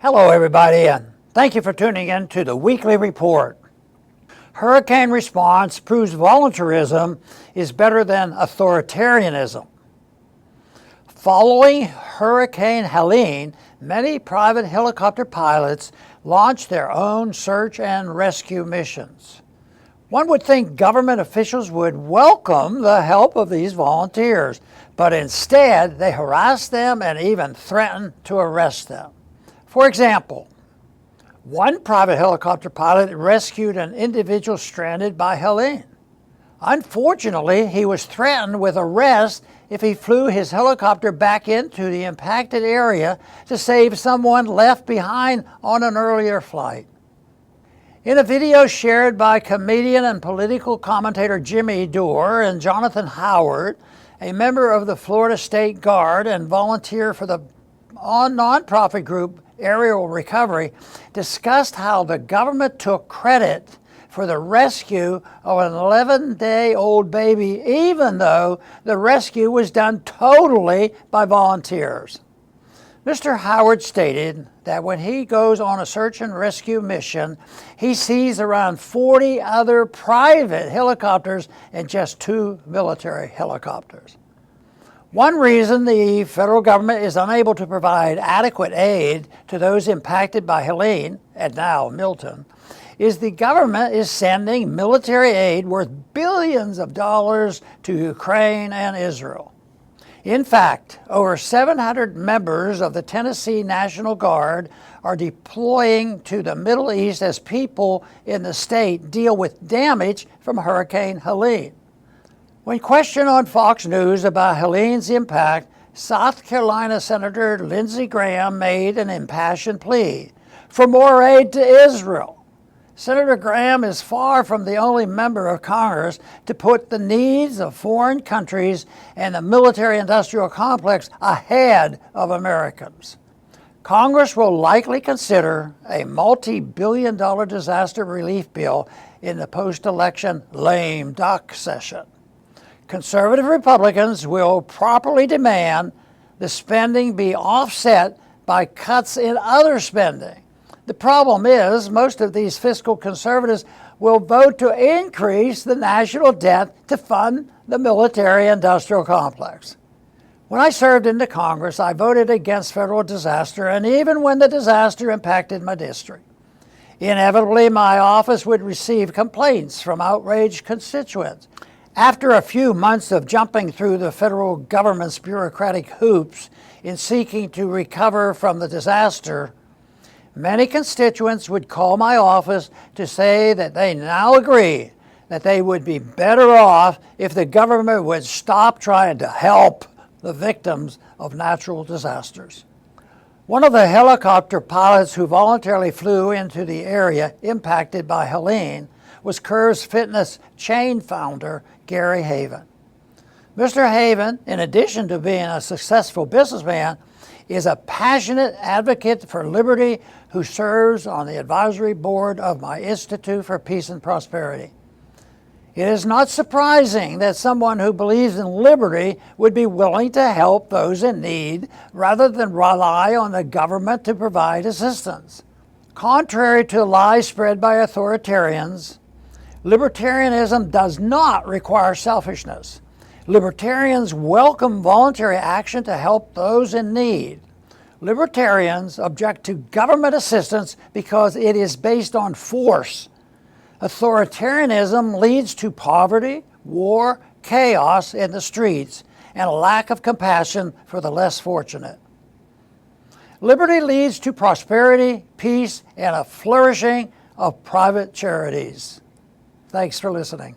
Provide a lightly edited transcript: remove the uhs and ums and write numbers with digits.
Hello everybody, and thank you for tuning in to the weekly report. Hurricane response proves volunteerism is better than authoritarianism. Following Hurricane Helene, many private helicopter pilots launched their own search and rescue missions. One would think government officials would welcome the help of these volunteers, but instead they harassed them and even threatened to arrest them. For example, one private helicopter pilot rescued an individual stranded by Helene. Unfortunately, he was threatened with arrest if he flew his helicopter back into the impacted area to save someone left behind on an earlier flight. In a video shared by comedian and political commentator Jimmy Dore and Jonathan Howard, a member of the Florida State Guard and volunteer for the nonprofit group Aerial Recovery, discussed how the government took credit for the rescue of an 11-day-old baby, even though the rescue was done totally by volunteers. Mr. Howard stated that when he goes on a search and rescue mission, he sees around 40 other private helicopters and just 2 military helicopters. One reason the federal government is unable to provide adequate aid to those impacted by Helene, and now Milton, is the government is sending military aid worth billions of dollars to Ukraine and Israel. In fact, over 700 members of the Tennessee National Guard are deploying to the Middle East as people in the state deal with damage from Hurricane Helene. When questioned on Fox News about Helene's impact, South Carolina Senator Lindsey Graham made an impassioned plea for more aid to Israel. Senator Graham is far from the only member of Congress to put the needs of foreign countries and the military-industrial complex ahead of Americans. Congress will likely consider a multi-billion-dollar disaster relief bill in the post-election lame duck session. Conservative Republicans will properly demand the spending be offset by cuts in other spending. The problem is most of these fiscal conservatives will vote to increase the national debt to fund the military-industrial complex. When I served in the Congress, I voted against federal disaster, and even when the disaster impacted my district. Inevitably, my office would receive complaints from outraged constituents. After a few months of jumping through the federal government's bureaucratic hoops in seeking to recover from the disaster, many constituents would call my office to say that they now agree that they would be better off if the government would stop trying to help the victims of natural disasters. One of the helicopter pilots who voluntarily flew into the area impacted by Helene was Curves Fitness chain founder Gary Haven. Mr. Haven, in addition to being a successful businessman, is a passionate advocate for liberty who serves on the advisory board of my Institute for Peace and Prosperity. It is not surprising that someone who believes in liberty would be willing to help those in need rather than rely on the government to provide assistance. Contrary to lies spread by authoritarians, libertarianism does not require selfishness. Libertarians welcome voluntary action to help those in need. Libertarians object to government assistance because it is based on force. Authoritarianism leads to poverty, war, chaos in the streets, and a lack of compassion for the less fortunate. Liberty leads to prosperity, peace, and a flourishing of private charities. Thanks for listening.